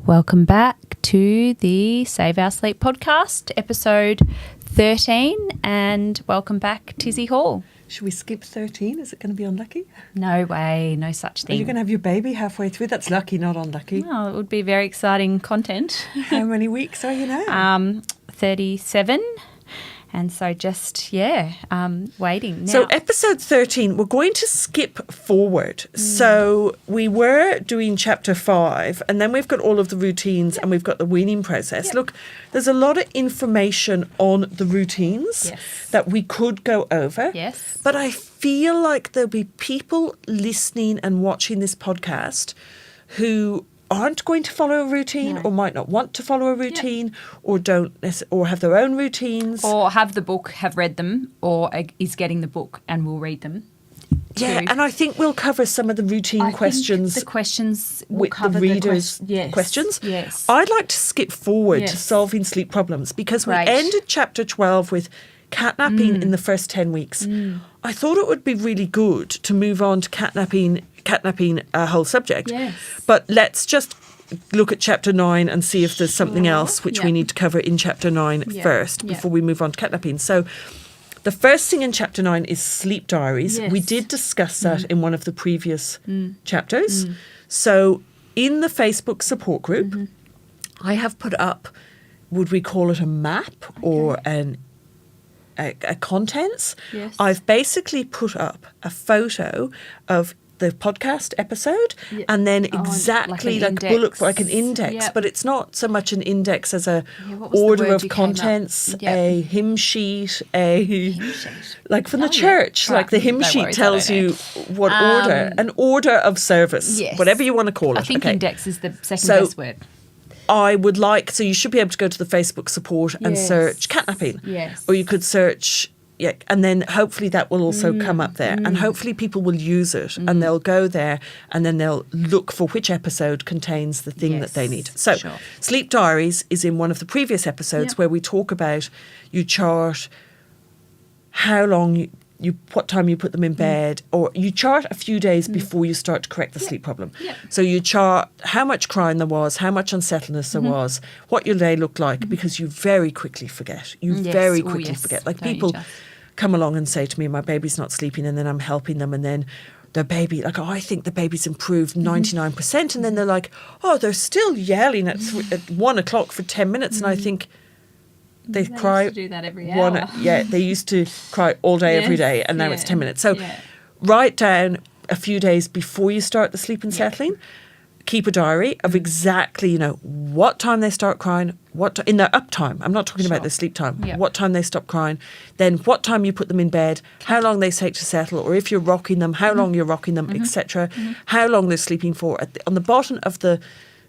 Welcome back to the Save Our Sleep podcast, episode 13, and welcome back, Tizzie Hall. Should we skip 13? Is it going to be unlucky? No way, no such thing. Are you going to have your baby halfway through? That's lucky, not unlucky. Oh, it would be very exciting content. How many weeks are you now? 37. And so just, waiting now. So episode 13, we're going to skip forward. So we were doing chapter 5 and then we've got all of the routines and we've got the weaning process. Yep. Look, there's a lot of information on the routines that we could go over. Yes. But I feel like there'll be people listening and watching this podcast who aren't going to follow a routine or might not want to follow a routine or don't or have their own routines. Or have the book, have read them, or is getting the book and will read them. Yeah, and I think we'll cover some of the routine questions. The questions will with cover the readers' questions. Yes. I'd like to skip forward to solving sleep problems because we ended chapter 12 with catnapping in the first 10 weeks. I thought it would be really good to move on to catnapping a whole subject. Yes. But let's just look at chapter 9 and see if there's something else which we need to cover in chapter 9 first before we move on to catnapping. So the first thing in chapter 9 is sleep diaries. Yes. We did discuss that in one of the previous chapters. So in the Facebook support group, I have put up, would we call it a map or a contents? Yes. I've basically put up a photo of the podcast episode and then exactly like bullet, like an index, but it's not so much an index as a order of contents, a hymn sheet, like from the church, like the hymn sheet tells you what order, an order of service, whatever you want to call it. I think index is the second best word. I would like, so you should be able to go to the Facebook support and search catnapping. Yes. Or you could search, and then hopefully that will also come up there. And hopefully people will use it and they'll go there and then they'll look for which episode contains the thing that they need. So Sleep Diaries is in one of the previous episodes where we talk about, you chart how long what time you put them in bed, or you chart a few days before you start to correct the sleep problem. So you chart how much crying there was, how much unsettledness there was, what your day looked like, because you very quickly forget. You very quickly forget. Like people come along and say to me, my baby's not sleeping, and then I'm helping them, and then their baby, like, oh, I think the baby's improved 99%, and then they're like, oh, they're still yelling at 1 o'clock for 10 minutes, and I think, They cry. Used to do that every hour. They used to cry all day, every day, and now it's 10 minutes. So write down a few days before you start the sleep and settling. Keep a diary of exactly, what time they start crying, in their uptime. I'm not talking about their sleep time. What time they stop crying, then what time you put them in bed, how long they take to settle, or if you're rocking them, how long you're rocking them, etc. How long they're sleeping for. On the bottom of the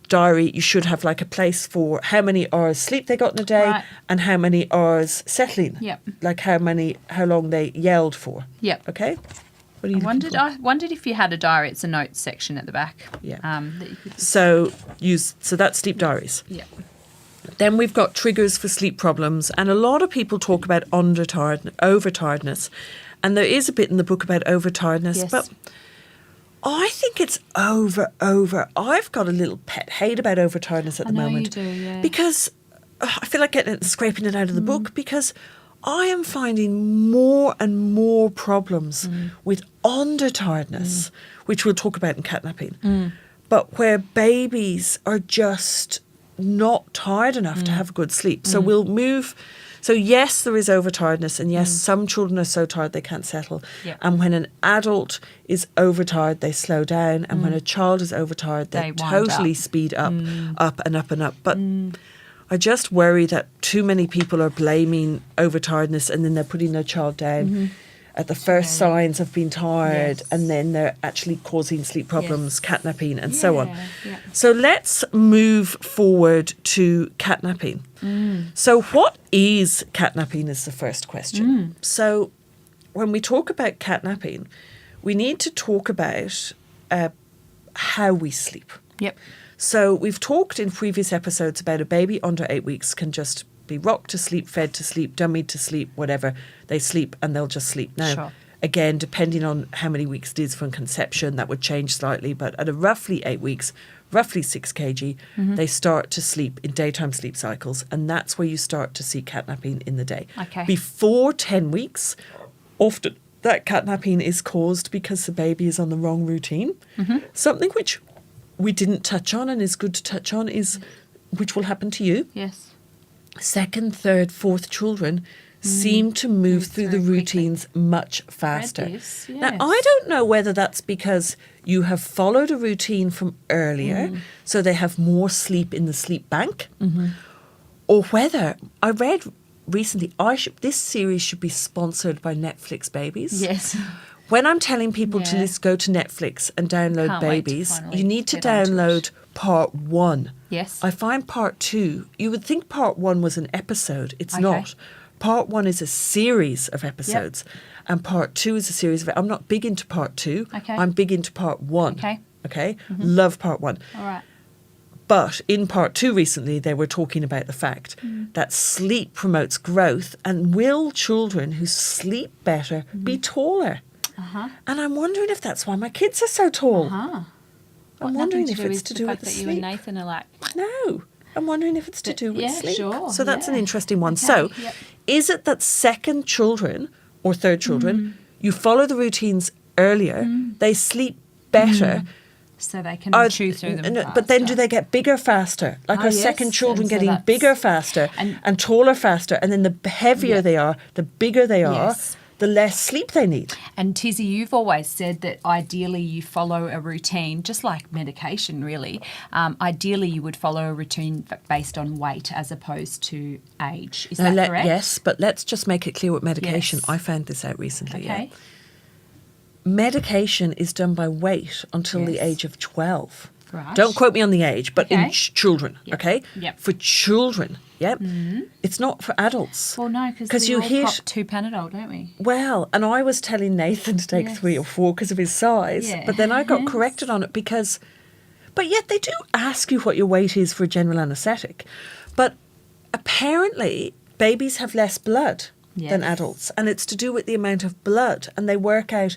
diary, you should have like a place for how many hours sleep they got in a day and how many hours settling. Like how long they yelled for. Okay. What are you I wondered if you had a diary. It's a notes section at the back. That you could So that's sleep diaries. Then we've got triggers for sleep problems, and a lot of people talk about overtiredness, and there is a bit in the book about overtiredness, but I think it's over. I've got a little pet hate about overtiredness at the moment. You do, because I feel like scraping it out of the book, because I am finding more and more problems with undertiredness, which we'll talk about in catnapping, but where babies are just not tired enough to have good sleep. So we'll move. So yes, there is overtiredness, and yes, some children are so tired they can't settle. And when an adult is overtired, they slow down, and when a child is overtired, they totally speed up and up and up. But I just worry that too many people are blaming overtiredness, and then they're putting their child down at the first signs of being tired, and then they're actually causing sleep problems, catnapping, and so on. So let's move forward to catnapping. So what is catnapping is the first question. So when we talk about catnapping, we need to talk about how we sleep. So we've talked in previous episodes about a baby under 8 weeks can just be rocked to sleep, fed to sleep, dummied to sleep, whatever. They sleep and they'll just sleep. Now, again, depending on how many weeks it is from conception, that would change slightly. But at a roughly 8 weeks, roughly 6 kg, they start to sleep in daytime sleep cycles, and that's where you start to see catnapping in the day. Okay. Before 10 weeks, often that catnapping is caused because the baby is on the wrong routine. Something which we didn't touch on and is good to touch on is, which will happen to you, Yes. second, third, fourth children seem to move through the routines much faster. This, Now, yes. I don't know whether that's because you have followed a routine from earlier, so they have more sleep in the sleep bank, or whether, I read recently, this series should be sponsored by Netflix Babies. Yes. When I'm telling people to Yeah. just go to Netflix and download Can't wait to Babies, finally you need to get onto download it. part 1. Yes. I find part 2, you would think part 1 was an episode. It's Okay. not. Part 1 is a series of episodes, and part 2 is a series of. I'm not big into part 2. Okay. I'm big into part 1. Okay. Okay. Love part 1. All right. But in part 2 recently, they were talking about the fact that sleep promotes growth, and will children who sleep better be taller? And I'm wondering if that's why my kids are so tall. I'm wondering if it's to do with the that sleep. you and Nathan are like, No. I'm wondering if it's to But- do with yeah, sleep. sure, So that's an yeah. interesting one. Okay, So yep. is it that second children or third children, you follow the routines earlier, they sleep better, so they can chew through them but then do faster. they get bigger faster? Like Ah, our yes, second children and so getting that's- bigger faster and- and taller faster, and then the heavier Yeah. they are, the bigger they are, Yes. the less sleep they need. And Tizzie, you've always said that ideally you follow a routine, just like medication, really. Ideally, you would follow a routine based on weight as opposed to age. Is that correct? Yes, but let's just make it clear with medication. Yes. I found this out recently. Okay. Yeah. Medication is done by weight until the Yes. age of 12. Right. Don't quote me on the age, but in Okay. children, Yep. okay? Yep. For children, yep. It's not for adults. Well, no, because we you all hit. pop 2 Panadol, don't we? Well, and I was telling Nathan to take Yes. 3 or 4 because of his size, Yeah. but then I got Yes. corrected on it because. But yet they do ask you what your weight is for general anaesthetic. But apparently babies have less blood than Yes. adults, and it's to do with the amount of blood, and they work out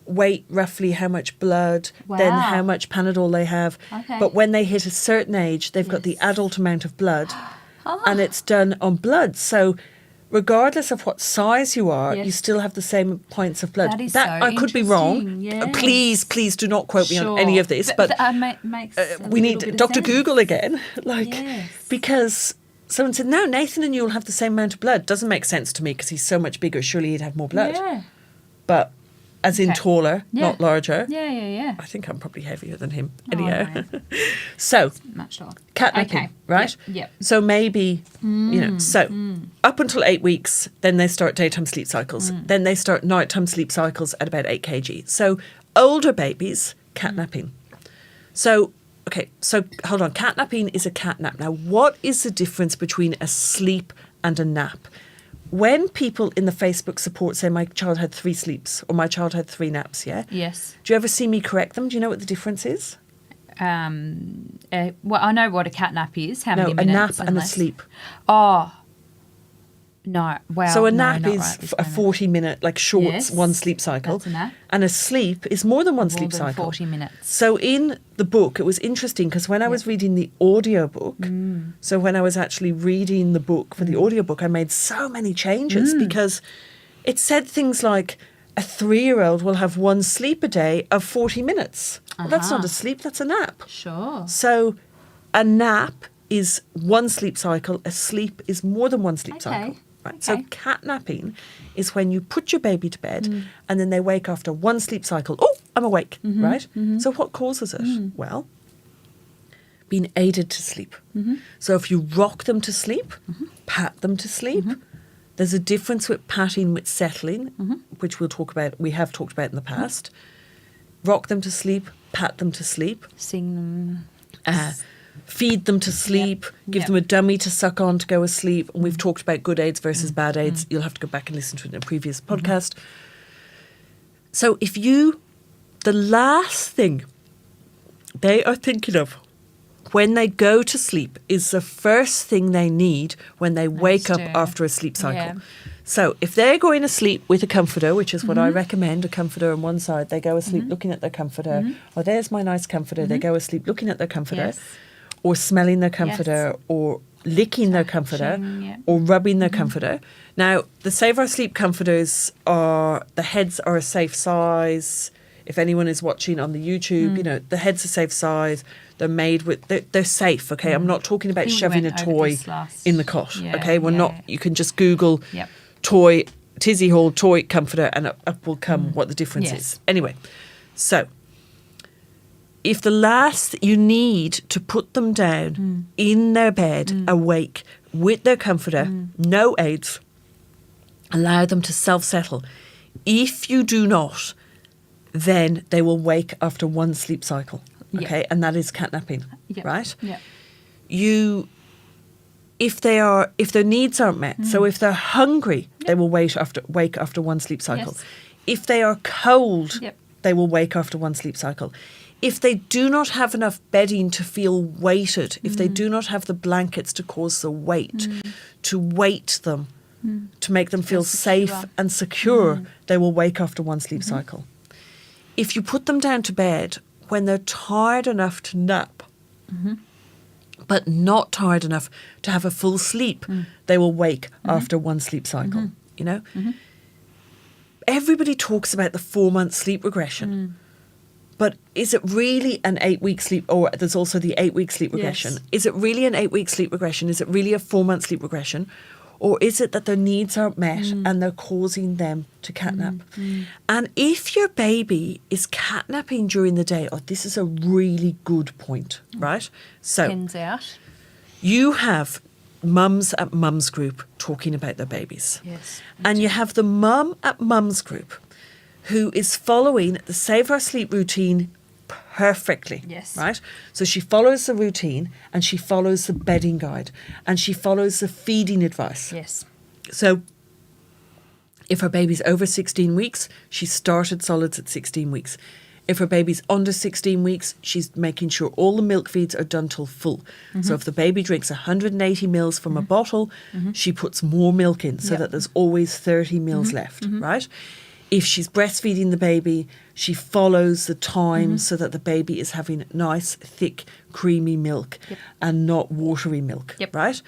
weight roughly how much blood, then Wow. how much Panadol they have. Okay. But when they hit a certain age, they've got the Yes. adult amount of blood, Ah. and it's done on blood. So regardless of what size you are, you Yes. still have the same points of blood. That is so I could be wrong. interesting, yes. Please do not quote me on any of this. But makes we need Dr. Google again, Yes. because someone said, no, Nathan and you will have the same amount of blood. Doesn't make sense to me because he's so much bigger. Surely he'd have more blood. Yeah. But as in Okay. taller, Yeah. not larger. Yeah. I think I'm probably heavier than him. Oh, Anyhow. no. So, Much taller. catnapping, Okay. right? Yep. So maybe, up until 8 weeks, then they start daytime sleep cycles. Then they start nighttime sleep cycles at about 8 kg. So older babies, catnapping. So hold on. Catnapping is a catnap. Now, what is the difference between a sleep and a nap? When people in the Facebook support say my child had 3 sleeps or my child had 3 naps, yeah? Yes. Do you ever see me correct them? Do you know what the difference is? Well, I know what a catnap is. How No, many a minutes? nap and a less? sleep. Oh. No. Well, So a no, nap not is right this a moment. 40-minute, like short, Yes, one sleep cycle. that's a nap. And a sleep is more than one More sleep than cycle. 40 minutes. So in the book, it was interesting because when I was reading the audiobook, so when I was actually reading the book for the audiobook, I made so many changes because it said things like a 3-year-old will have 1 sleep a day of 40 minutes. Well, that's not a sleep, that's a nap. Sure. So a nap is 1 sleep cycle, a sleep is more than 1 sleep Okay. cycle. Right. So Okay. catnapping is when you put your baby to bed and then they wake after 1 sleep cycle. Oh, I'm awake, right? So what causes it? Well, being aided to sleep. So if you rock them to sleep, pat them to sleep, there's a difference with patting with settling, which we have talked about in the past. Rock them to sleep, pat them to sleep. Sing them. Feed them to sleep, give Yep. them a dummy to suck on to go asleep. And we've talked about good aids versus bad aids. You'll have to go back and listen to it in a previous podcast. So the last thing they are thinking of when they go to sleep is the first thing they need when they wake up stir. after a sleep cycle. Yeah. So if they're going to sleep with a comforter, which is what I recommend, a comforter on one side, they go asleep looking at their comforter. Oh, there's my nice comforter. They go asleep looking at their comforter, Yes. or smelling their comforter, or licking their comforter, yeah. or rubbing their comforter. Now, the Save Our Sleep comforters the heads are a safe size. If anyone is watching on the YouTube, you know, the heads are safe size. They're made with, they're safe, okay? I'm not talking about I think we shoving a went over toy this last- in the cot, Yeah, okay? We're yeah. not, you can just Google Yep. toy, Tizzie Hall toy comforter, and up will come what the difference Yes. is. Anyway, so if the last you need to put them down in their bed, awake, with their comforter, no aids, allow them to self-settle. If you do not, then they will wake after one sleep cycle, Yeah. okay? And that is catnapping, Yeah. right? Yeah. If their needs aren't met, so if they're hungry, they will wake after one sleep cycle. Yes. If they are cold, Yep. they will wake after one sleep cycle. If they do not have enough bedding to feel weighted, if they do not have the blankets to cause the weight, to weight them, to make them feel safe secure. and secure, they will wake after one sleep cycle. If you put them down to bed when they're tired enough to nap, but not tired enough to have a full sleep, they will wake after one sleep cycle, you know? Everybody talks about the 4-month sleep regression. But is it really an 8-week sleep, or there's also the 8-week sleep regression? Yes. Is it really an 8-week sleep regression? Is it really a 4-month sleep regression? Or is it that their needs aren't met and they're causing them to catnap? And if your baby is catnapping during the day, this is a really good point, right? So Pins out. you have mums at mums group talking about their babies. Yes. And you have the mum at mums group who is following the Save Our Sleep routine perfectly. Yes. Right? So she follows the routine, and she follows the bedding guide, and she follows the feeding advice. Yes. So if her baby's over 16 weeks, she started solids at 16 weeks. If her baby's under 16 weeks, she's making sure all the milk feeds are done till full. So if the baby drinks 180 mils from a bottle, she puts more milk in so Yep. that there's always 30 mils left, right? If she's breastfeeding the baby, she follows the time so that the baby is having nice, thick, creamy milk Yep. and not watery milk, Yep. right?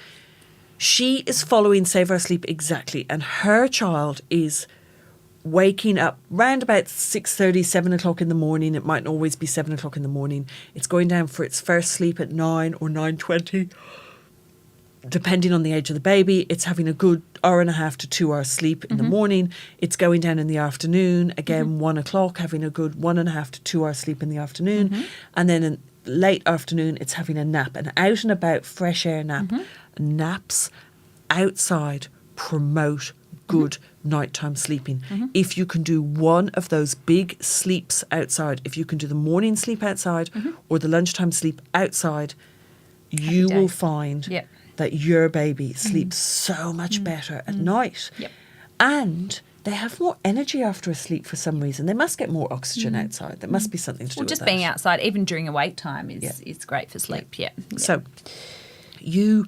She is following Save Our Sleep exactly, and her child is waking up round about 6:30, 7 o'clock in the morning. It mightn't always be 7 o'clock in the morning. It's going down for its first sleep at 9 or 9:20. Depending on the age of the baby, it's having a good hour and a half to 2 hours sleep in the morning. It's going down in the afternoon, again, 1 o'clock, having a good 1.5 to 2 hours sleep in the afternoon. And then in late afternoon, it's having a nap, an out and about fresh air nap. Naps outside promote good nighttime sleeping. If you can do one of those big sleeps outside, if you can do the morning sleep outside or the lunchtime sleep outside, you day. will find Yep. that your baby sleeps so much better at night. Yep. And they have more energy after a sleep for some reason. They must get more oxygen outside. There must be something to do Well, with just that. being outside, even during awake time, Yeah. is great for sleep. Yeah. So you're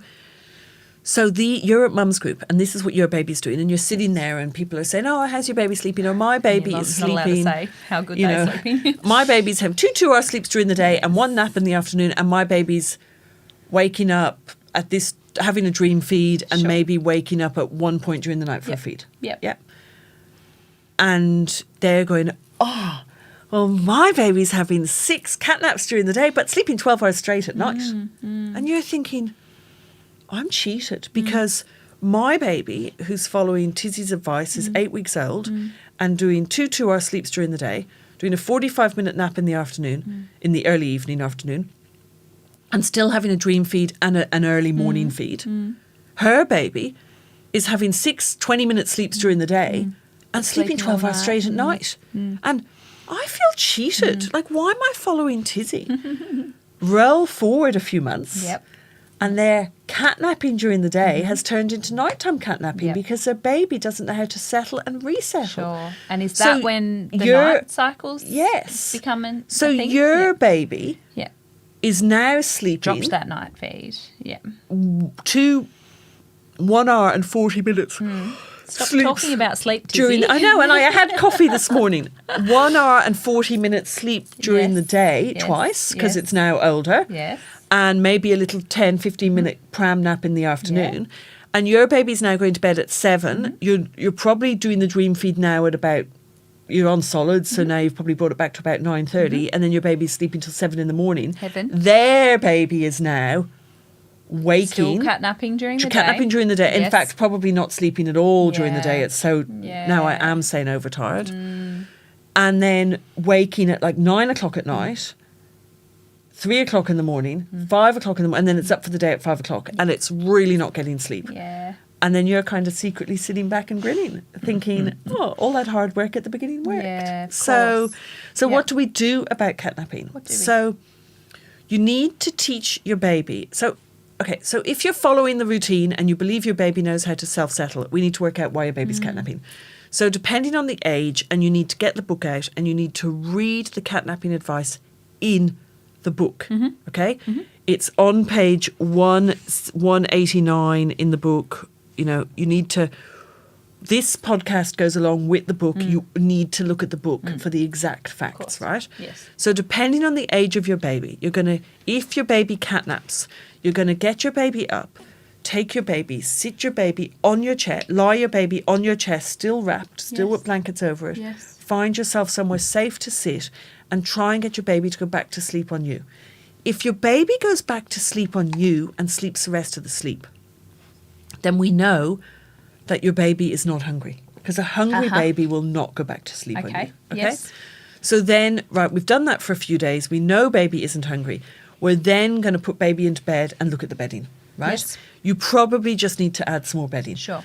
at mum's group, and this is what your baby's doing, and you're sitting there, and people are saying, "Oh, how's your baby sleeping?" Or "My baby Your is mum's not allowed to sleeping." say how good they're sleeping. My babies have 2 hour sleeps during the day and one nap in the afternoon, and my baby's waking up at this, having a dream feed, and Sure. maybe waking up at one point during the night for a Yep. feed. Yep. Yep. And they're going, "Oh, well, my baby's having 6 cat naps during the day, but sleeping 12 hours straight at night." And you're thinking, I'm cheated, because my baby, who's following Tizzie's advice, is 8 weeks old and doing 2 hour sleeps during the day, doing a 45-minute nap in the afternoon, in the early evening afternoon, and still having a dream feed and an early morning feed. Her baby is having 6 20-minute sleeps during the day and sleeping Sleeping 12 all hours night. straight at night. And I feel cheated. Like, why am I following Tizzie? Roll forward a few months. Yep. And their catnapping during the day has turned into nighttime catnapping Yep. because their baby doesn't know how to settle and resettle. Sure. And is So that when the your- night cycles Yes. become a So thing? your Yeah. baby Yeah. is now sleeping Dropped that night feed. Yeah. 1 hour and 40 minutes Stop sleep talking about sleep, Tizzie. I know, and I had coffee this morning. 1 hour and 40 minutes sleep during the day twice, because it's now older. Yes. And maybe a little 10, 15-minute pram nap in the afternoon. Yeah. And your baby's now going to bed at 7. You're probably doing the dream feed now at about, you're on solids, so now you've probably brought it back to about 9:30, and then your baby's sleeping till 7 in the morning. Heaven. Their baby is now waking. Still catnapping during the day. Catnapping during the day. In Yes. fact, probably not sleeping at all during the day. Yeah. It's so, Yeah. now I am saying overtired. And then waking at like 9 o'clock at night, 3 o'clock in the morning, 5 o'clock in the morning, and then it's up for the day at 5 o'clock, and it's really not getting sleep. Yeah. And then you're kind of secretly sitting back and grinning, thinking, oh, all that hard work at the beginning worked. Yeah, of so course. what do we do about catnapping? What do we- So you need to teach your baby. So if you're following the routine and you believe your baby knows how to self-settle, we need to work out why your baby's catnapping. So depending on the age, and you need to get the book out and you need to read the catnapping advice in the book, okay? It's on page 189 in the book. You know, you need to, this podcast goes along with the book. You need to look at the book for the exact facts, course. right? Yes. So depending on the age of your baby, you're going to, if your baby catnaps, you're going to get your baby up, take your baby, sit your baby on your chest, lie your baby on your chest, still wrapped, still Yes. with blankets over it. Yes. Find yourself somewhere safe to sit and try and get your baby to go back to sleep on you. If your baby goes back to sleep on you and sleeps the rest of the sleep, then we know that your baby is not hungry, because a hungry baby will not go back to sleep on you. Okay. Yes. So then, right, we've done that for a few days. We know baby isn't hungry. We're then going to put baby into bed and look at the bedding, right? Yes. You probably just need to add some more bedding. Sure.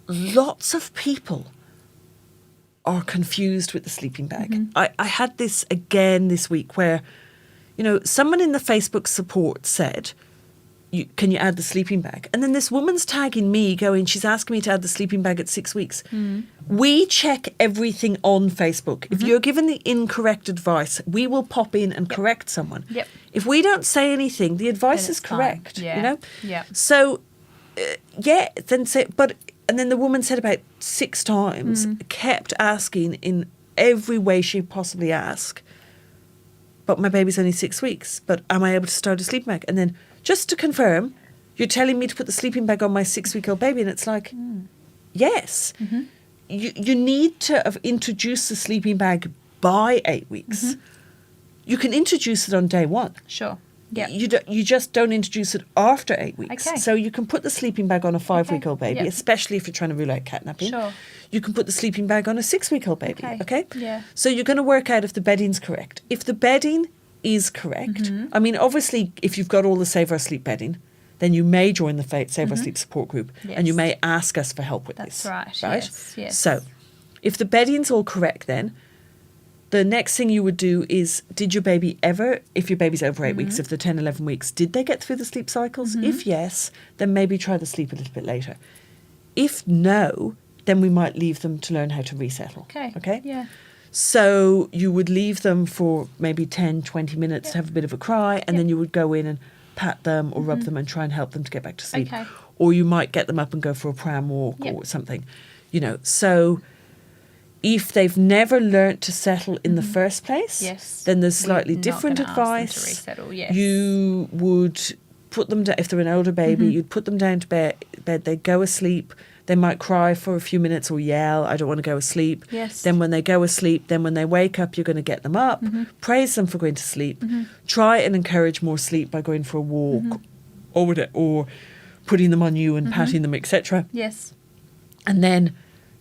Lots of people are confused with the sleeping bag. I had this again this week where, someone in the Facebook support said, can you add the sleeping bag? And then this woman's tagging me going, she's asking me to add the sleeping bag at 6 weeks. We check everything on Facebook. If you're given the incorrect advice, we will pop in and correct someone. Yep. If we don't say anything, the advice Then is it's fine. correct. Yeah. Yeah. So, and then the woman said about 6 times, kept asking in every way she could possibly ask, but my baby's only 6 weeks, but am I able to start a sleeping bag? And then, just to confirm, you're telling me to put the sleeping bag on my 6-week-old baby? And it's like, yes. You need to have introduced the sleeping bag by 8 weeks. You can introduce it on day 1. Sure. Yeah. You just don't introduce it after 8 weeks. Okay. So you can put the sleeping bag on a 5-week-old baby, Yep. especially if you're trying to rule out catnapping. Sure. You can put the sleeping bag on a 6-week-old baby. Okay. Yeah. So you're going to work out if the bedding's correct. If the bedding is correct, I mean, obviously, if you've got all the Save Our Sleep bedding, then you may join the Save Our Sleep support group, and you Yes. may ask us for help with That's this. right. Right. Yes. So, if the bedding's all correct, then the next thing you would do is, did your baby ever, if your baby's over 8 weeks, if they're 10, 11 weeks, did they get through the sleep cycles? If yes, then maybe try the sleep a little bit later. If no, then we might leave them to learn how to resettle. Okay? Yeah. So you would leave them for maybe 10, 20 minutes to have a bit of a cry, and then you would go in and pat them or rub them and try and help them to get back to sleep. Okay. Or you might get them up and go for a pram walk or something. So if they've never learnt to settle in the first place, then there's slightly We're not different gonna ask them to advice. resettle, yes. You would put them down, if they're an older baby, you'd put them down to bed, they go asleep. They might cry for a few minutes or yell, I don't want to go asleep. Yes. Then when they go asleep, then when they wake up, you're going to get them up, praise them for going to sleep, try and encourage more sleep by going for a walk or putting them on you and patting them, etc. Yes. And then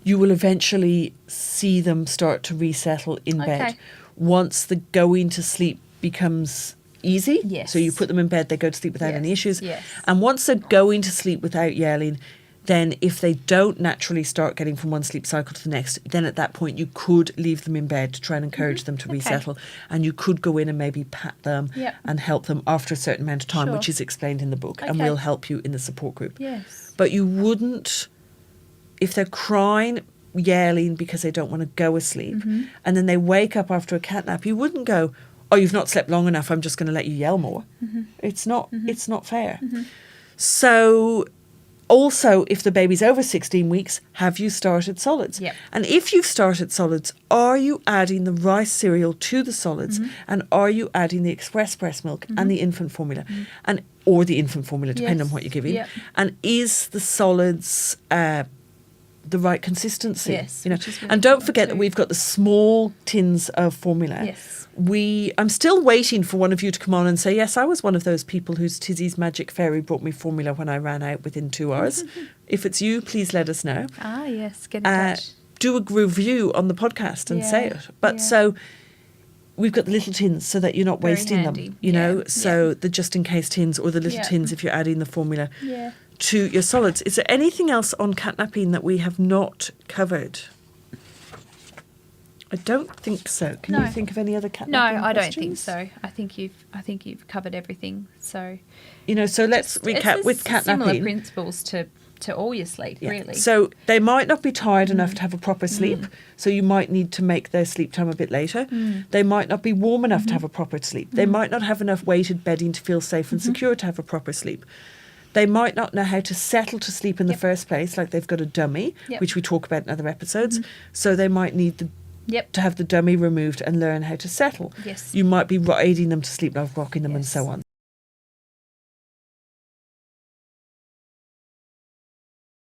you will eventually see them start to resettle in bed. Okay. Once the going to sleep becomes easy, Yes. so you put them in bed, they go to sleep without any Yes, issues. yes. And once they're going to sleep without yelling, then if they don't naturally start getting from one sleep cycle to the next, then at that point you could leave them in bed to try and encourage them to resettle. And you could go in and maybe pat them Yep. and help them after a certain amount of time, Sure. which is explained in the book. And Okay. we'll help you in the support group. Yes. But you wouldn't, if they're crying, yelling because they don't want to go asleep, and then they wake up after a cat nap, you wouldn't go, oh, you've not slept long enough, I'm just going to let you yell more. It's not fair. So Also, if the baby's over 16 weeks, have you started solids? Yep. And if you've started solids, are you adding the rice cereal to the solids? And are you adding the express breast milk and the infant formula? And or the infant formula, depending on Yes. what you're giving. Yep. And is the solids the right consistency? Yes, You know? which is really And don't important forget that too. we've got the small tins of formula. Yes. I'm still waiting for one of you to come on and say, yes, I was one of those people whose Tizzie's Magic Fairy brought me formula when I ran out within 2 hours. If it's you, please let us know. Ah, yes. Get in touch. Do a review on the podcast and say Yeah, it. But yeah. so we've got the little tins so that you're not Very wasting handy, them, you know, yeah, so the just in case tins or the little Yeah. tins if you're adding the formula Yeah. to your solids. Is there anything else on catnapping that we have not covered? I don't think so. Can you No. think of any other catnapping No, I don't think questions? so. I think you've covered everything. So You know, so let's recap it's with similar catnapping. principles to all your sleep, Yeah. really. So they might not be tired enough to have a proper sleep, so you might need to make their sleep time a bit later. They might not be warm enough to have a proper sleep. They might not have enough weighted bedding to feel safe and secure to have a proper sleep. They might not know how to settle to sleep in the Yep. first place, like they've got a dummy, Yep. which we talk about in other episodes. So they might need Yep. to have the dummy removed and learn how to settle. Yes. You might be aiding them to sleep, like rocking them and Yes. so on.